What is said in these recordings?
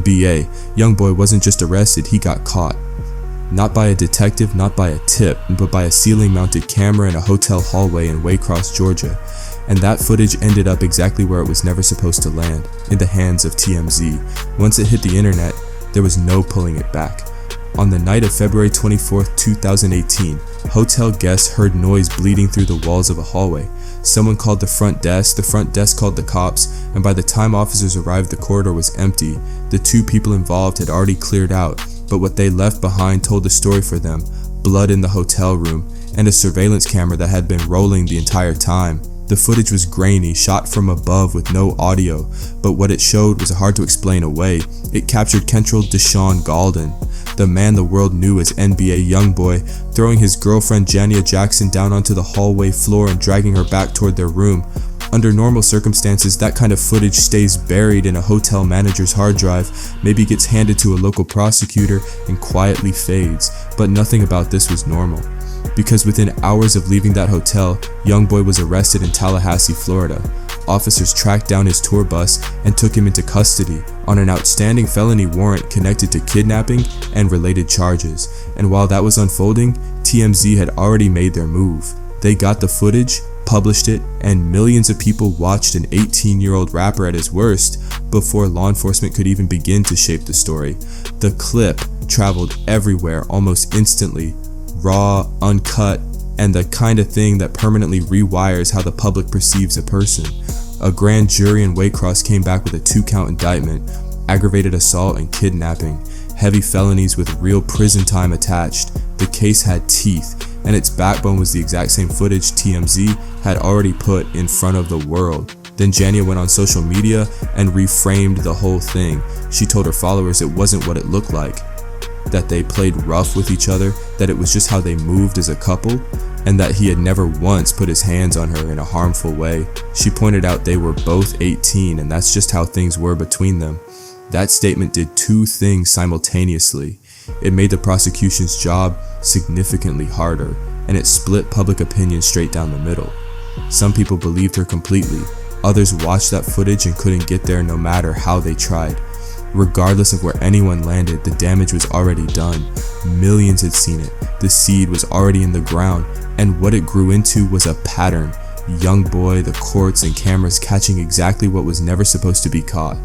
NBA, YoungBoy wasn't just arrested, he got caught. Not by a detective, not by a tip, but by a ceiling-mounted camera in a hotel hallway in Waycross, Georgia. And that footage ended up exactly where it was never supposed to land, in the hands of TMZ. Once it hit the internet, there was no pulling it back. On the night of February 24, 2018, hotel guests heard noise bleeding through the walls of a hallway. Someone called the front desk called the cops, and by the time officers arrived, the corridor was empty. The two people involved had already cleared out, but what they left behind told the story for them: blood in the hotel room, and a surveillance camera that had been rolling the entire time. The footage was grainy, shot from above with no audio, but what it showed was hard to explain away. It captured Kentrell Deshaun Gaulden, the man the world knew as NBA YoungBoy, throwing his girlfriend Jania Jackson down onto the hallway floor and dragging her back toward their room. Under normal circumstances, that kind of footage stays buried in a hotel manager's hard drive, maybe gets handed to a local prosecutor, and quietly fades. But nothing about this was normal. Because within hours of leaving that hotel, YoungBoy was arrested in Tallahassee, Florida. Officers tracked down his tour bus and took him into custody on an outstanding felony warrant connected to kidnapping and related charges. And while that was unfolding, TMZ had already made their move. They got the footage, published it, and millions of people watched an 18-year-old rapper at his worst before law enforcement could even begin to shape the story. The clip traveled everywhere almost instantly, raw, uncut, and the kind of thing that permanently rewires how the public perceives a person. A grand jury in Waycross came back with a 2-count indictment, aggravated assault and kidnapping, heavy felonies with real prison time attached. The case had teeth, and its backbone was the exact same footage TMZ had already put in front of the world. Then Jania went on social media and reframed the whole thing. She told her followers it wasn't what it looked like, that they played rough with each other, that it was just how they moved as a couple, and that he had never once put his hands on her in a harmful way. She pointed out they were both 18, and that's just how things were between them. That statement did two things simultaneously. It made the prosecution's job significantly harder, and it split public opinion straight down the middle. Some people believed her completely. Others watched that footage and couldn't get there no matter how they tried. Regardless of where anyone landed, the damage was already done. Millions had seen it. The seed was already in the ground, and what it grew into was a pattern. YoungBoy, the courts, and cameras catching exactly what was never supposed to be caught.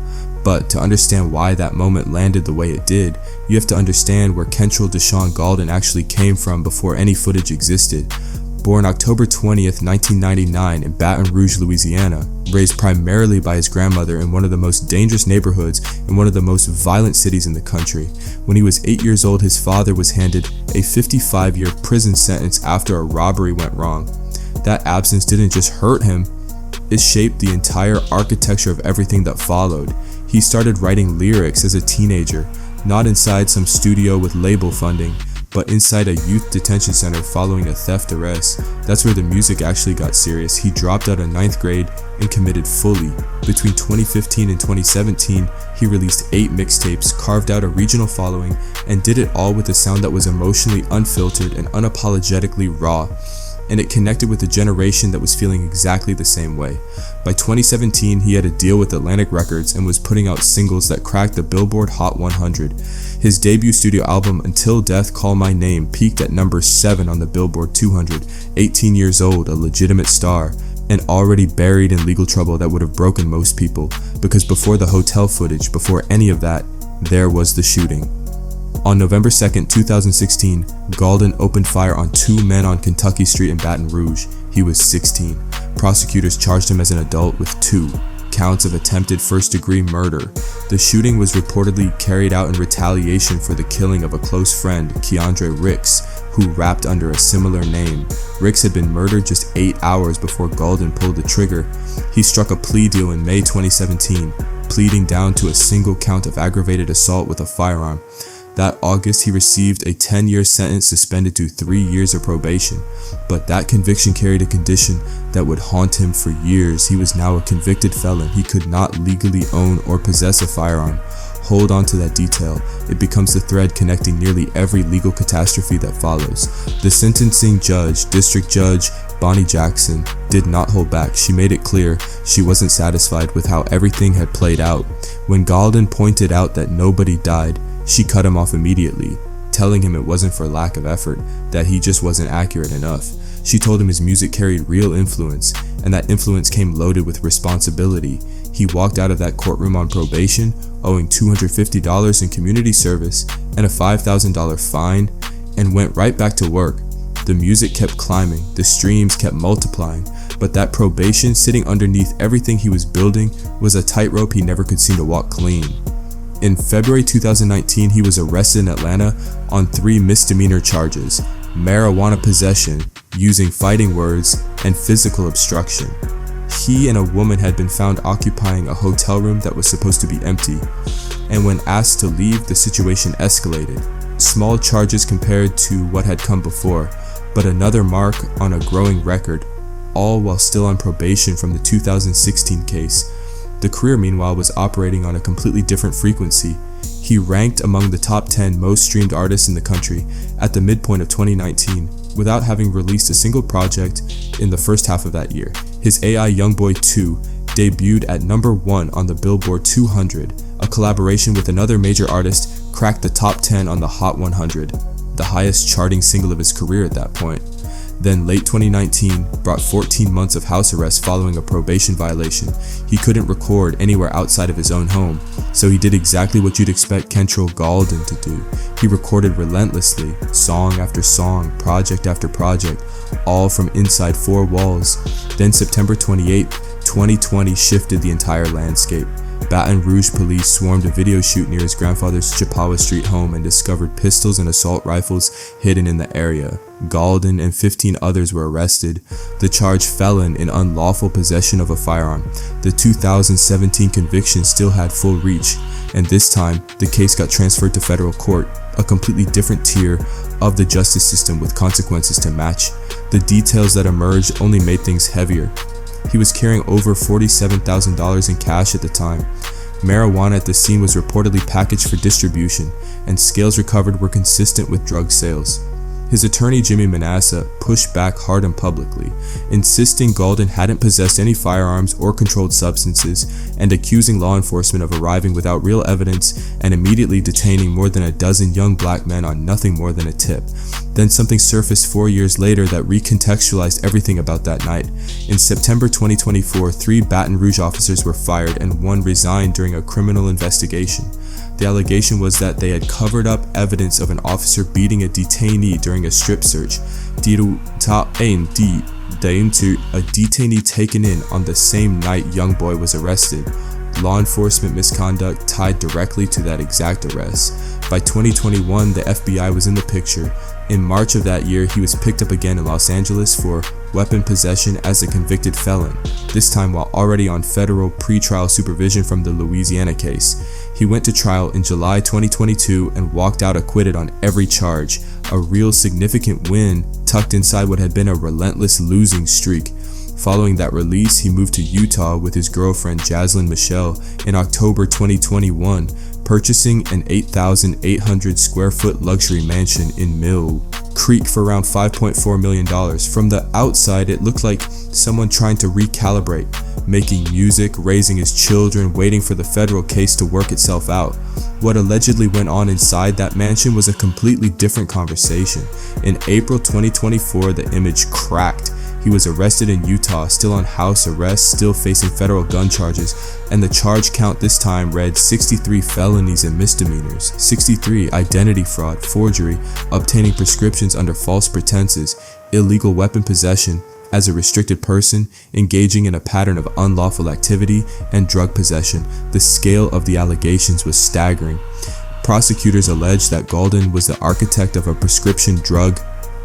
But to understand why that moment landed the way it did, you have to understand where Kentrell Deshaun Gaulden actually came from before any footage existed. Born October 20th, 1999 in Baton Rouge, Louisiana, raised primarily by his grandmother in one of the most dangerous neighborhoods in one of the most violent cities in the country. When he was 8 years old, his father was handed a 55-year prison sentence after a robbery went wrong. That absence didn't just hurt him, it shaped the entire architecture of everything that followed. He started writing lyrics as a teenager, not inside some studio with label funding, but inside a youth detention center following a theft arrest. That's where the music actually got serious. He dropped out of 9th grade and committed fully. Between 2015 and 2017, he released 8 mixtapes, carved out a regional following, and did it all with a sound that was emotionally unfiltered and unapologetically raw. And it connected with a generation that was feeling exactly the same way. By 2017, he had a deal with Atlantic Records and was putting out singles that cracked the Billboard Hot 100. His debut studio album, Until Death Call My Name, peaked at number 7 on the Billboard 200. 18 years old, a legitimate star, and already buried in legal trouble that would have broken most people, because before the hotel footage, before any of that, there was the shooting. On November 2nd, 2016, Gaulden opened fire on 2 men on Kentucky Street in Baton Rouge. He was 16. Prosecutors charged him as an adult with 2 counts of attempted first-degree murder. The shooting was reportedly carried out in retaliation for the killing of a close friend, Keandre Ricks, who rapped under a similar name. Ricks had been murdered just 8 hours before Gaulden pulled the trigger. He struck a plea deal in May 2017, pleading down to a single count of aggravated assault with a firearm. That August, he received a 10-year sentence suspended to 3 years of probation. But that conviction carried a condition that would haunt him for years. He was now a convicted felon. He could not legally own or possess a firearm. Hold on to that detail. It becomes the thread connecting nearly every legal catastrophe that follows. The sentencing judge, District Judge Bonnie Jackson, did not hold back. She made it clear she wasn't satisfied with how everything had played out. When Galden pointed out that nobody died, she cut him off immediately, telling him it wasn't for lack of effort, that he just wasn't accurate enough. She told him his music carried real influence, and that influence came loaded with responsibility. He walked out of that courtroom on probation, owing $250 in community service and a $5,000 fine, and went right back to work. The music kept climbing, the streams kept multiplying, but that probation sitting underneath everything he was building was a tightrope he never could seem to walk clean. In February 2019, he was arrested in Atlanta on 3 misdemeanor charges: marijuana possession, using fighting words, and physical obstruction. He and a woman had been found occupying a hotel room that was supposed to be empty, and when asked to leave, the situation escalated. Small charges compared to what had come before, but another mark on a growing record, all while still on probation from the 2016 case. The career, meanwhile, was operating on a completely different frequency. He ranked among the top 10 most streamed artists in the country at the midpoint of 2019, without having released a single project in the first half of that year. His AI YoungBoy 2 debuted at number 1 on the Billboard 200. A collaboration with another major artist cracked the top 10 on the Hot 100, the highest charting single of his career at that point. Then late 2019 brought 14 months of house arrest following a probation violation. He couldn't record anywhere outside of his own home, so he did exactly what you'd expect Kentrell Galden to do. He recorded relentlessly, song after song, project after project, all from inside 4 walls. Then September 28, 2020 shifted the entire landscape. Baton Rouge police swarmed a video shoot near his grandfather's Chippewa Street home and discovered pistols and assault rifles hidden in the area. Galden and 15 others were arrested. The charge felon in unlawful possession of a firearm. The 2017 conviction still had full reach, and this time the case got transferred to federal court, a completely different tier of the justice system with consequences to match. The details that emerged only made things heavier. He was carrying over $47,000 in cash at the time. Marijuana at the scene was reportedly packaged for distribution, and scales recovered were consistent with drug sales. His attorney Jimmy Manasseh pushed back hard and publicly, insisting Galden hadn't possessed any firearms or controlled substances, and accusing law enforcement of arriving without real evidence and immediately detaining more than a dozen young black men on nothing more than a tip. Then something surfaced 4 years later that recontextualized everything about that night. In September 2024, 3 Baton Rouge officers were fired and 1 resigned during a criminal investigation. The allegation was that they had covered up evidence of an officer beating a detainee during a strip search. Due to a detainee taken in on the same night YoungBoy was arrested. Law enforcement misconduct tied directly to that exact arrest. By 2021, the FBI was in the picture. In March of that year, he was picked up again in Los Angeles for weapon possession as a convicted felon, this time while already on federal pretrial supervision from the Louisiana case. He went to trial in July 2022 and walked out acquitted on every charge, a real significant win tucked inside what had been a relentless losing streak. Following that release, he moved to Utah with his girlfriend Jaslyn Michelle in October 2021, purchasing an 8,800 square foot luxury mansion in Mill Creek for around $5.4 million. From the outside, it looked like someone trying to recalibrate, making music, raising his children, waiting for the federal case to work itself out. What allegedly went on inside that mansion was a completely different conversation. In April 2024, the image cracked. He was arrested in Utah, still on house arrest, still facing federal gun charges, and the charge count this time read 63 felonies and misdemeanors, 63 identity fraud, forgery, obtaining prescriptions under false pretenses, illegal weapon possession as a restricted person, engaging in a pattern of unlawful activity, and drug possession. The scale of the allegations was staggering. Prosecutors alleged that Galden was the architect of a prescription drug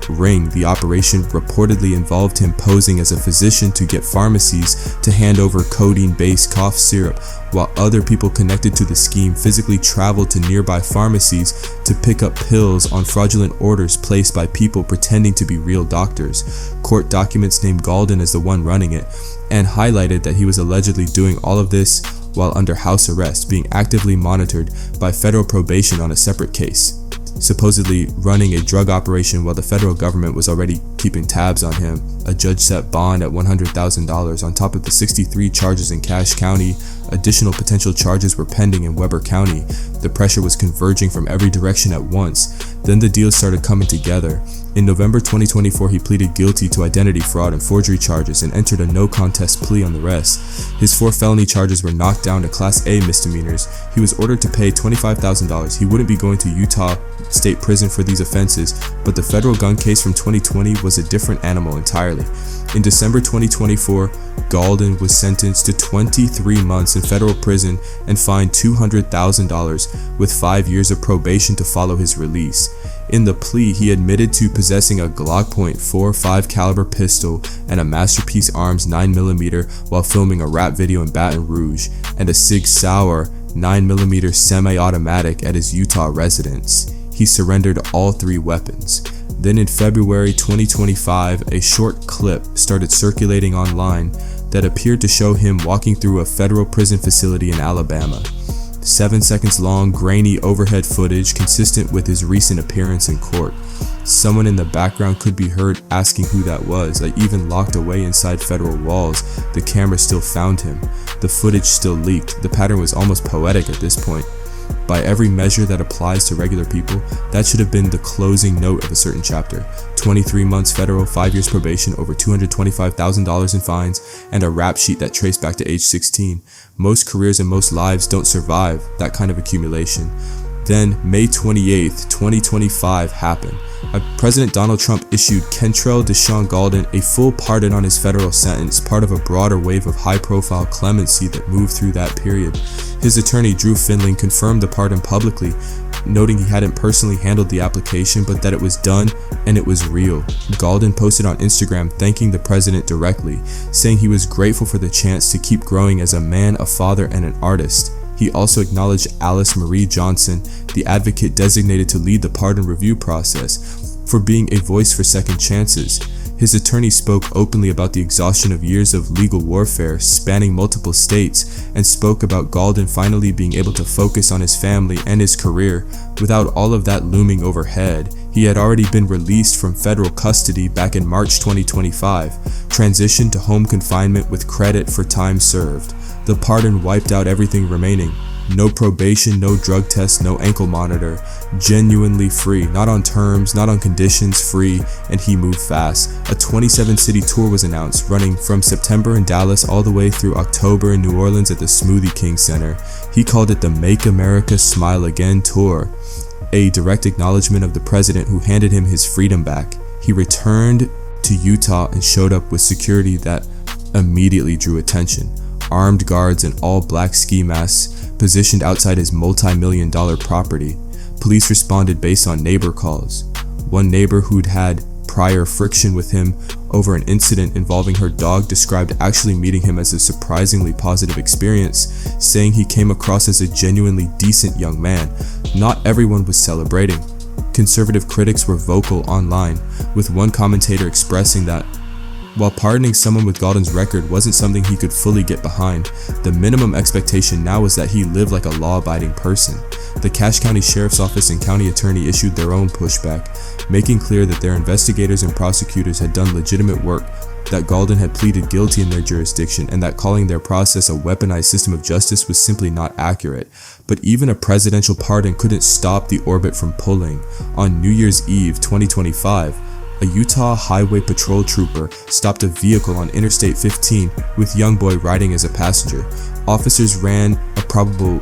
ring. The operation reportedly involved him posing as a physician to get pharmacies to hand over codeine-based cough syrup, while other people connected to the scheme physically traveled to nearby pharmacies to pick up pills on fraudulent orders placed by people pretending to be real doctors. Court documents named Galden as the one running it, and highlighted that he was allegedly doing all of this while under house arrest, being actively monitored by federal probation on a separate case. supposedly running a drug operation while the federal government was already keeping tabs on him. A judge set bond at $100,000 on top of the 63 charges in Cache County. Additional potential charges were pending in Weber County. The pressure was converging from every direction at once. Then the deals started coming together. In November 2024, he pleaded guilty to identity fraud and forgery charges and entered a no-contest plea on the rest. His 4 felony charges were knocked down to Class A misdemeanors. He was ordered to pay $25,000. He wouldn't be going to Utah State Prison for these offenses, but the federal gun case from 2020 was a different animal entirely. In December 2024, Gaulden was sentenced to 23 months in federal prison and fined $200,000 with 5 years of probation to follow his release. In the plea, he admitted to possessing a Glock .45 caliber pistol and a Masterpiece Arms 9mm while filming a rap video in Baton Rouge, and a Sig Sauer 9mm semi-automatic at his Utah residence. He surrendered all 3 weapons. Then in February 2025, a short clip started circulating online that appeared to show him walking through a federal prison facility in Alabama. 7 seconds long, grainy overhead footage consistent with his recent appearance in court. Someone in the background could be heard asking who that was. Even locked away inside federal walls, the camera still found him. The footage still leaked. The pattern was almost poetic at this point. By every measure that applies to regular people, that should have been the closing note of a certain chapter. 23 months federal, 5 years probation, over $225,000 in fines, and a rap sheet that traced back to age 16. Most careers and most lives don't survive that kind of accumulation. Then, May 28th, 2025 happened. President Donald Trump issued Kentrell Deshaun Gaulden a full pardon on his federal sentence, part of a broader wave of high-profile clemency that moved through that period. His attorney, Drew Findling, confirmed the pardon publicly, noting he hadn't personally handled the application, but that it was done and it was real. Gaulden posted on Instagram thanking the president directly, saying he was grateful for the chance to keep growing as a man, a father, and an artist. He also acknowledged Alice Marie Johnson, the advocate designated to lead the pardon review process, for being a voice for second chances. His attorney spoke openly about the exhaustion of years of legal warfare spanning multiple states, and spoke about Gaulden finally being able to focus on his family and his career without all of that looming overhead. He had already been released from federal custody back in March 2025, transitioned to home confinement with credit for time served. The pardon wiped out everything remaining. No probation, no drug test, no ankle monitor. Genuinely free, not on terms, not on conditions, free, and he moved fast. A 27-city tour was announced, running from September in Dallas all the way through October in New Orleans at the Smoothie King Center. He called it the Make America Smile Again Tour, a direct acknowledgement of the president who handed him his freedom back. He returned to Utah and showed up with security that immediately drew attention. Armed guards in all-black ski masks positioned outside his multi-million-dollar property. Police responded based on neighbor calls. One neighbor who'd had prior friction with him over an incident involving her dog described actually meeting him as a surprisingly positive experience, saying he came across as a genuinely decent young man. Not everyone was celebrating. Conservative critics were vocal online, with one commentator expressing that while pardoning someone with Gaulden's record wasn't something he could fully get behind, the minimum expectation now was that he live like a law-abiding person. The Cache County Sheriff's Office and County Attorney issued their own pushback, making clear that their investigators and prosecutors had done legitimate work, that Gaulden had pleaded guilty in their jurisdiction, and that calling their process a weaponized system of justice was simply not accurate. But even a presidential pardon couldn't stop the orbit from pulling. On New Year's Eve 2025, a Utah Highway Patrol trooper stopped a vehicle on Interstate 15 with YoungBoy riding as a passenger. Officers ran a probable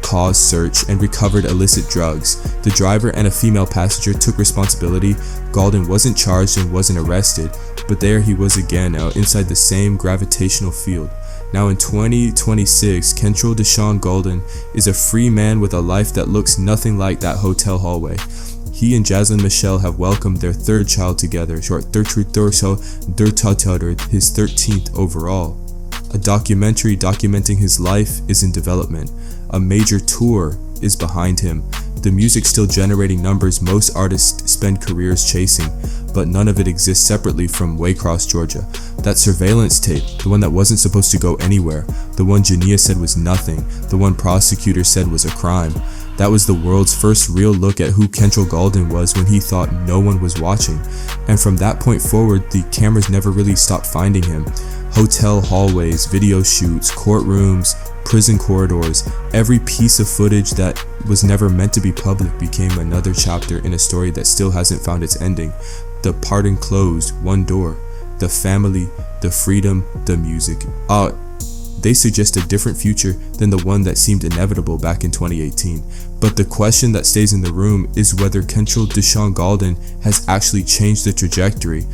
cause search and recovered illicit drugs. The driver and a female passenger took responsibility. Gaulden wasn't charged and wasn't arrested, but there he was again, now inside the same gravitational field. Now in 2026, Kentrell Deshaun Gaulden is a free man with a life that looks nothing like that hotel hallway. He and Jaslyn Michelle have welcomed their 3rd child together, his 13th overall. A documentary documenting his life is in development. A major tour is behind him. The music's still generating numbers most artists spend careers chasing, but none of it exists separately from Waycross, Georgia. That surveillance tape, the one that wasn't supposed to go anywhere, the one Jania said was nothing, the one prosecutors said was a crime. That was the world's first real look at who Kentrell Gaulden was when he thought no one was watching. And from that point forward, the cameras never really stopped finding him. Hotel hallways, video shoots, courtrooms, prison corridors, every piece of footage that was never meant to be public became another chapter in a story that still hasn't found its ending. The pardon closed, one door. The family, the freedom, the music. They suggest a different future than the one that seemed inevitable back in 2018. But the question that stays in the room is whether Kentrell Deshaun Gaulden has actually changed the trajectory,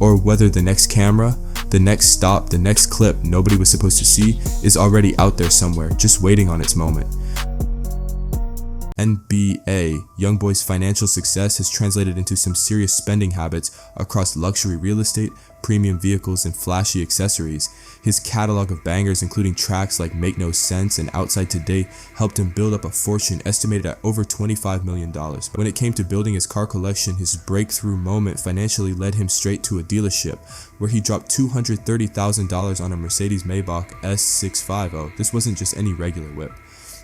or whether the next camera, the next stop, the next clip nobody was supposed to see is already out there somewhere, just waiting on its moment. NBA, YoungBoy's financial success has translated into some serious spending habits across luxury real estate, premium vehicles, and flashy accessories. His catalog of bangers, including tracks like Make No Sense and Outside Today, helped him build up a fortune estimated at over $25 million. But when it came to building his car collection, his breakthrough moment financially led him straight to a dealership, where he dropped $230,000 on a Mercedes-Maybach S650. This wasn't just any regular whip.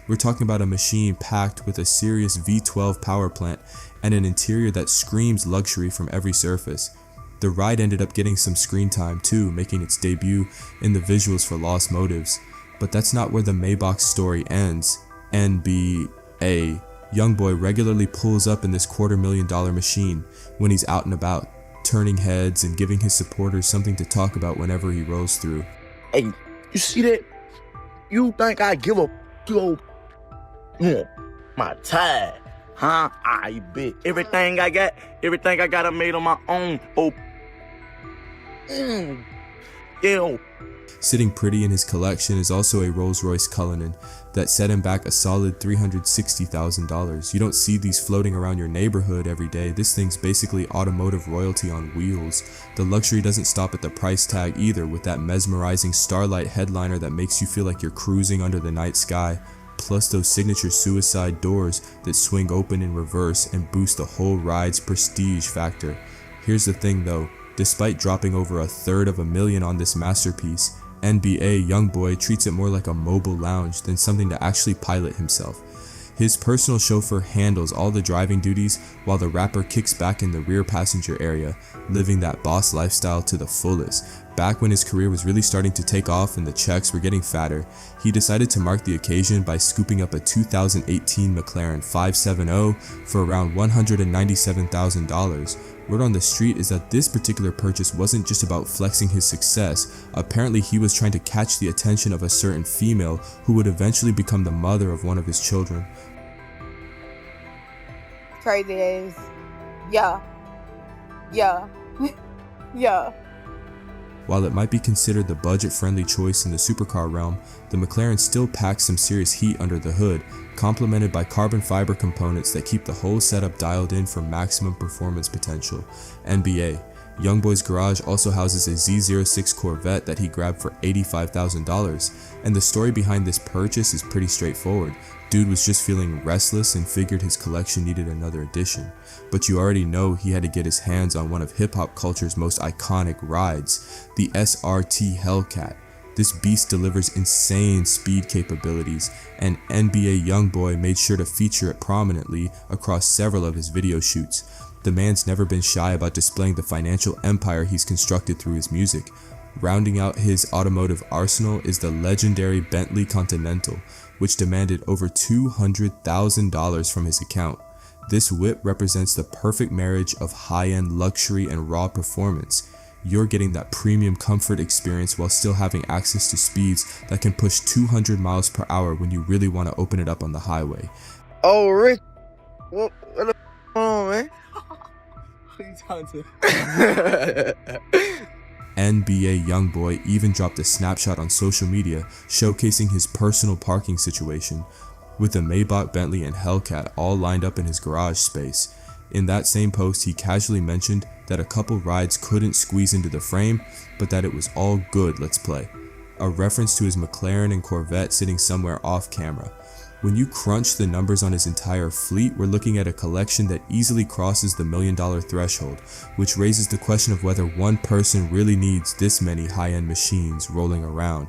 We're talking about a machine packed with a serious V12 power plant and an interior that screams luxury from every surface. The ride ended up getting some screen time too, making its debut in the visuals for Lost Motives. But that's not where the Maybach story ends. NBA, YoungBoy regularly pulls up in this $250,000 machine when he's out and about, turning heads and giving his supporters something to talk about whenever he rolls through. Hey, you see that? You think I give a my time, huh? I bet everything I got, I made on my own. Yeah. Sitting pretty in his collection is also a Rolls-Royce Cullinan that set him back a solid $360,000. You don't see these floating around your neighborhood every day. This thing's basically automotive royalty on wheels. The luxury doesn't stop at the price tag either, with that mesmerizing starlight headliner that makes you feel like you're cruising under the night sky. Plus those signature suicide doors that swing open in reverse and boost the whole ride's prestige factor. Here's the thing though, despite dropping over $350,000 on this masterpiece, NBA YoungBoy treats it more like a mobile lounge than something to actually pilot himself. His personal chauffeur handles all the driving duties while the rapper kicks back in the rear passenger area, living that boss lifestyle to the fullest. Back when his career was really starting to take off and the checks were getting fatter, he decided to mark the occasion by scooping up a 2018 McLaren 570 for around $197,000. Word on the street is that this particular purchase wasn't just about flexing his success. Apparently he was trying to catch the attention of a certain female who would eventually become the mother of one of his children. Crazy days. Yeah. While it might be considered the budget-friendly choice in the supercar realm, the McLaren still packs some serious heat under the hood, complemented by carbon fiber components that keep the whole setup dialed in for maximum performance potential. NBA, YoungBoy's garage also houses a Z06 Corvette that he grabbed for $85,000, and the story behind this purchase is pretty straightforward. Dude was just feeling restless and figured his collection needed another addition. But you already know he had to get his hands on one of hip-hop culture's most iconic rides, the SRT Hellcat. This beast delivers insane speed capabilities, and NBA YoungBoy made sure to feature it prominently across several of his video shoots. The man's never been shy about displaying the financial empire he's constructed through his music. Rounding out his automotive arsenal is the legendary Bentley Continental, which demanded over $200,000 from his account. This whip represents the perfect marriage of high-end luxury and raw performance. You're getting that premium comfort experience while still having access to speeds that can push 200 miles per hour when you really want to open it up on the highway. Oh, Rich, what the on, man? What are you talking to? NBA YoungBoy even dropped a snapshot on social media showcasing his personal parking situation, with the Maybach, Bentley, and Hellcat all lined up in his garage space. In that same post, he casually mentioned that a couple rides couldn't squeeze into the frame, but that it was all good, let's play. A reference to his McLaren and Corvette sitting somewhere off camera. When you crunch the numbers on his entire fleet, we're looking at a collection that easily crosses the $1 million threshold, which raises the question of whether one person really needs this many high-end machines rolling around.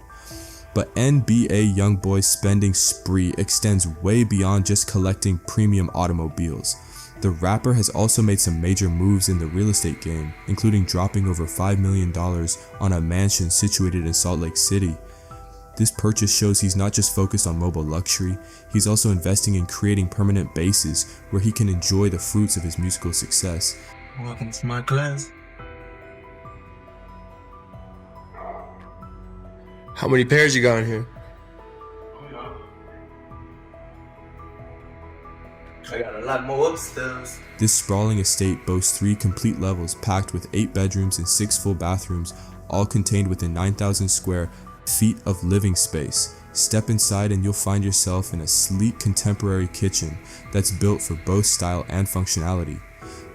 But NBA YoungBoy's spending spree extends way beyond just collecting premium automobiles. The rapper has also made some major moves in the real estate game, including dropping over $5 million on a mansion situated in Salt Lake City. This purchase shows he's not just focused on mobile luxury, he's also investing in creating permanent bases where he can enjoy the fruits of his musical success. Welcome to my class. How many pairs you got in here? I got a lot more upstairs. This sprawling estate boasts 3 complete levels packed with 8 bedrooms and 6 full bathrooms, all contained within 9,000 square feet of living space. Step inside and you'll find yourself in a sleek contemporary kitchen that's built for both style and functionality.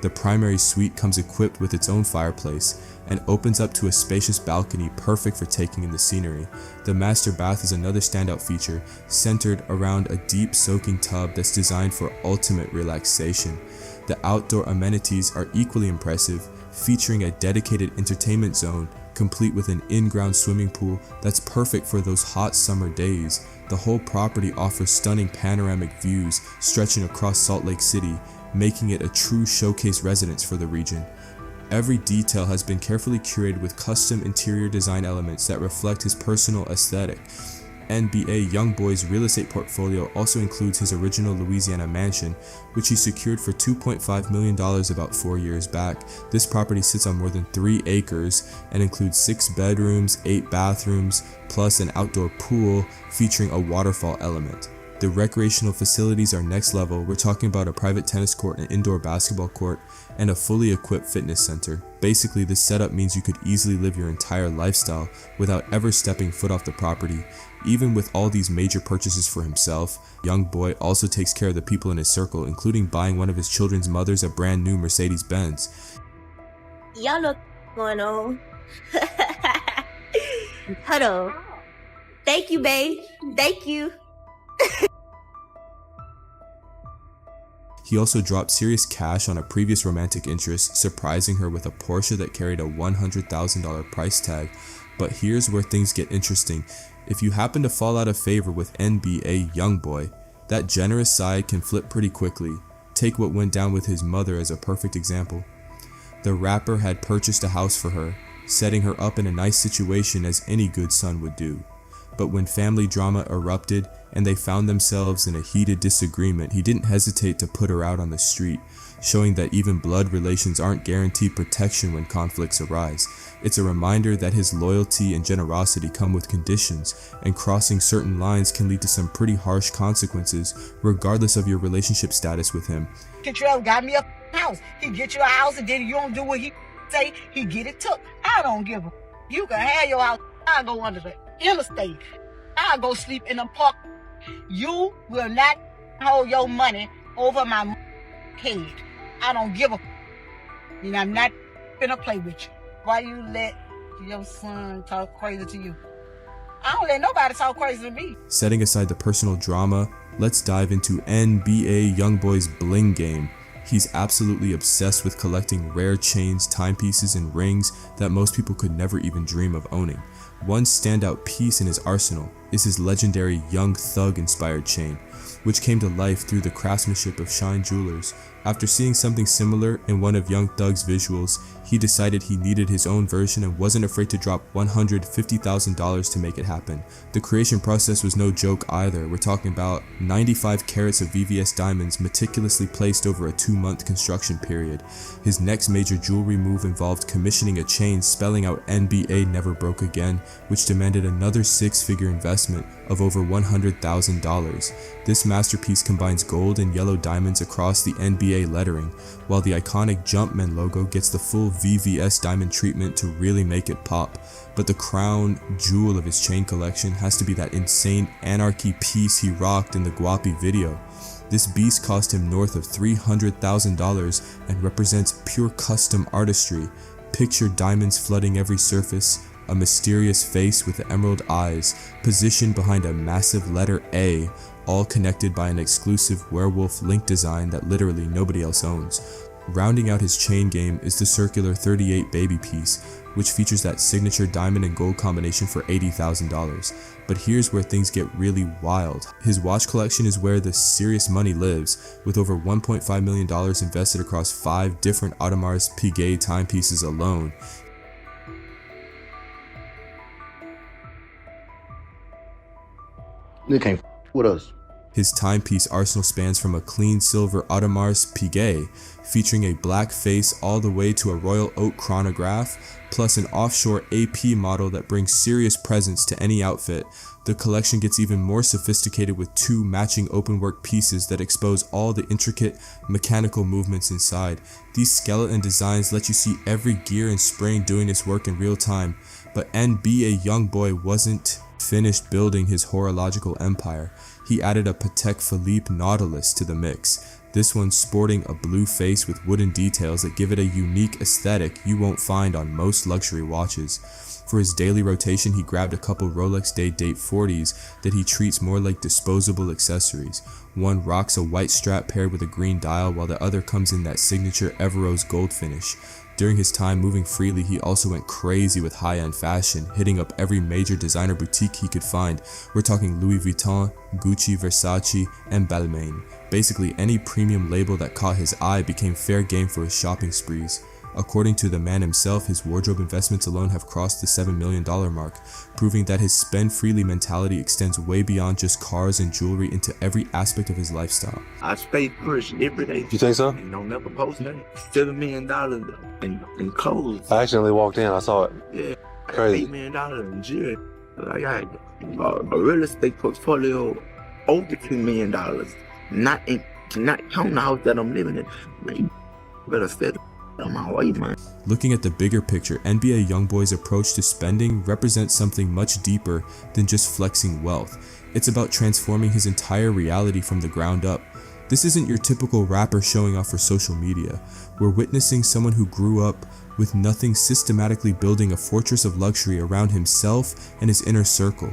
The primary suite comes equipped with its own fireplace and opens up to a spacious balcony perfect for taking in the scenery. The master bath is another standout feature, centered around a deep soaking tub that's designed for ultimate relaxation. The outdoor amenities are equally impressive, featuring a dedicated entertainment zone complete with an in-ground swimming pool that's perfect for those hot summer days. The whole property offers stunning panoramic views stretching across Salt Lake City, making it a true showcase residence for the region. Every detail has been carefully curated with custom interior design elements that reflect his personal aesthetic. NBA YoungBoy's real estate portfolio also includes his original Louisiana mansion, which he secured for $2.5 million about 4 years back. This property sits on more than 3 acres and includes 6 bedrooms, 8 bathrooms, plus an outdoor pool featuring a waterfall element. The recreational facilities are next level. We're talking about a private tennis court, an indoor basketball court, and a fully equipped fitness center. Basically, this setup means you could easily live your entire lifestyle without ever stepping foot off the property. Even with all these major purchases for himself, YoungBoy also takes care of the people in his circle, including buying one of his children's mothers a brand new Mercedes-Benz. Y'all know what's going on. Hold on. Thank you, babe. Thank you. He also dropped serious cash on a previous romantic interest, surprising her with a Porsche that carried a $100,000 price tag. But here's where things get interesting. If you happen to fall out of favor with NBA YoungBoy, that generous side can flip pretty quickly. Take what went down with his mother as a perfect example. The rapper had purchased a house for her, setting her up in a nice situation as any good son would do. But when family drama erupted and they found themselves in a heated disagreement, he didn't hesitate to put her out on the street, showing that even blood relations aren't guaranteed protection when conflicts arise. It's a reminder that his loyalty and generosity come with conditions, and crossing certain lines can lead to some pretty harsh consequences, regardless of your relationship status with him. Contrell got me a house. He get you a house and then you don't do what he say, he get it took. I don't give a. You can have your house. I'll go under the interstate. I'll go sleep in the park. You will not hold your money over my head. I don't give a. And I'm not gonna play with you. Why you let your son talk crazy to you? I don't let nobody talk crazy to me. Setting aside the personal drama, let's dive into NBA YoungBoy's bling game. He's absolutely obsessed with collecting rare chains, timepieces, and rings that most people could never even dream of owning. One standout piece in his arsenal is his legendary Young Thug-inspired chain, which came to life through the craftsmanship of Shine Jewelers. After seeing something similar in one of Young Thug's visuals, he decided he needed his own version and wasn't afraid to drop $150,000 to make it happen. The creation process was no joke either. We're talking about 95 carats of VVS diamonds meticulously placed over a 2-month construction period. His next major jewelry move involved commissioning a chain spelling out NBA Never Broke Again, which demanded another 6-figure investment of over $100,000. This masterpiece combines gold and yellow diamonds across the NBA lettering, while the iconic Jumpman logo gets the full VVS diamond treatment to really make it pop. But the crown jewel of his chain collection has to be that insane anarchy piece he rocked in the Guapi video. This beast cost him north of $300,000 and represents pure custom artistry. Picture diamonds flooding every surface, a mysterious face with emerald eyes, positioned behind a massive letter A, all connected by an exclusive werewolf link design that literally nobody else owns. Rounding out his chain game is the circular 38 baby piece, which features that signature diamond and gold combination for $80,000. But here's where things get really wild. His watch collection is where the serious money lives, with over $1.5 million invested across 5 different Audemars Piguet timepieces alone. They can't with us. His timepiece arsenal spans from a clean silver Audemars Piguet, featuring a black face all the way to a royal oak chronograph, plus an offshore AP model that brings serious presence to any outfit. The collection gets even more sophisticated with 2 matching openwork pieces that expose all the intricate mechanical movements inside. These skeleton designs let you see every gear and spring doing its work in real time, but NBA YoungBoy wasn't finished building his horological empire. He added a Patek Philippe Nautilus to the mix. This one sporting a blue face with wooden details that give it a unique aesthetic you won't find on most luxury watches. For his daily rotation, he grabbed a couple Rolex Day Date 40s that he treats more like disposable accessories. One rocks a white strap paired with a green dial, while the other comes in that signature Everose gold finish. During his time moving freely, he also went crazy with high-end fashion, hitting up every major designer boutique he could find. We're talking Louis Vuitton, Gucci, Versace, and Balmain. Basically, any premium label that caught his eye became fair game for his shopping sprees. According to the man himself, his wardrobe investments alone have crossed the $7 million mark, proving that his spend freely mentality extends way beyond just cars and jewelry into every aspect of his lifestyle. I stay fresh every day. You think so? And don't never post that. $7 million in clothes. I accidentally walked in. I saw it. Yeah. Crazy. $8 million in jewelry. I got a real estate portfolio over $2 million. Not counting the house that I'm living in. Man, you better stay on my way, man. Looking at the bigger picture, NBA YoungBoy's approach to spending represents something much deeper than just flexing wealth. It's about transforming his entire reality from the ground up. This isn't your typical rapper showing off for social media. We're witnessing someone who grew up with nothing, systematically building a fortress of luxury around himself and his inner circle.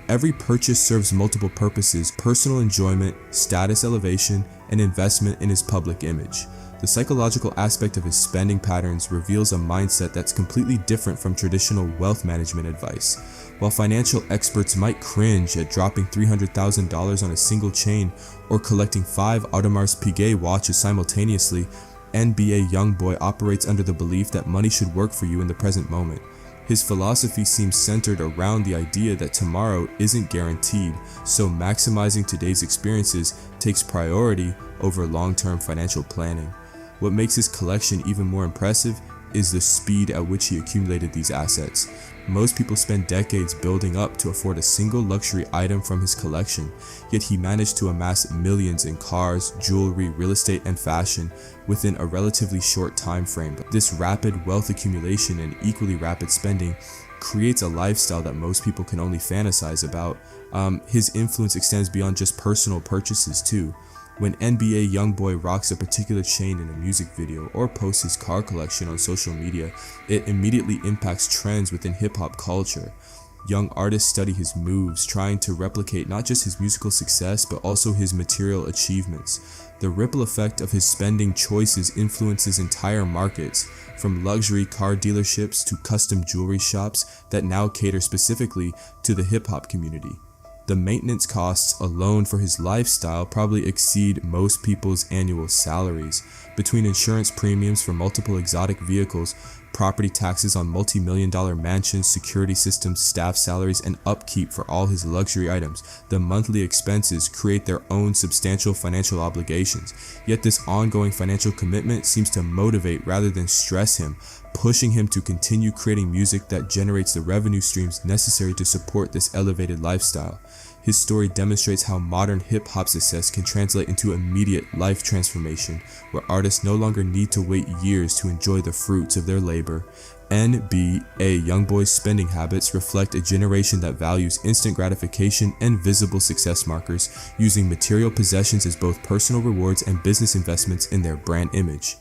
Every purchase serves multiple purposes: personal enjoyment, status elevation, and investment in his public image. The psychological aspect of his spending patterns reveals a mindset that's completely different from traditional wealth management advice. While financial experts might cringe at dropping $300,000 on a single chain or collecting 5 Audemars Piguet watches simultaneously, NBA YoungBoy operates under the belief that money should work for you in the present moment. His philosophy seems centered around the idea that tomorrow isn't guaranteed, so maximizing today's experiences takes priority over long-term financial planning. What makes his collection even more impressive is the speed at which he accumulated these assets. Most people spend decades building up to afford a single luxury item from his collection, yet he managed to amass millions in cars, jewelry, real estate, and fashion within a relatively short time frame. This rapid wealth accumulation and equally rapid spending creates a lifestyle that most people can only fantasize about. His influence extends beyond just personal purchases too. When NBA YoungBoy rocks a particular chain in a music video or posts his car collection on social media, it immediately impacts trends within hip-hop culture. Young artists study his moves, trying to replicate not just his musical success but also his material achievements. The ripple effect of his spending choices influences entire markets, from luxury car dealerships to custom jewelry shops that now cater specifically to the hip-hop community. The maintenance costs alone for his lifestyle probably exceed most people's annual salaries. Between insurance premiums for multiple exotic vehicles, property taxes on multi-million-dollar mansions, security systems, staff salaries, and upkeep for all his luxury items, the monthly expenses create their own substantial financial obligations. Yet this ongoing financial commitment seems to motivate rather than stress him, pushing him to continue creating music that generates the revenue streams necessary to support this elevated lifestyle. His story demonstrates how modern hip-hop success can translate into immediate life transformation, where artists no longer need to wait years to enjoy the fruits of their labor. NBA YoungBoy's spending habits reflect a generation that values instant gratification and visible success markers, using material possessions as both personal rewards and business investments in their brand image.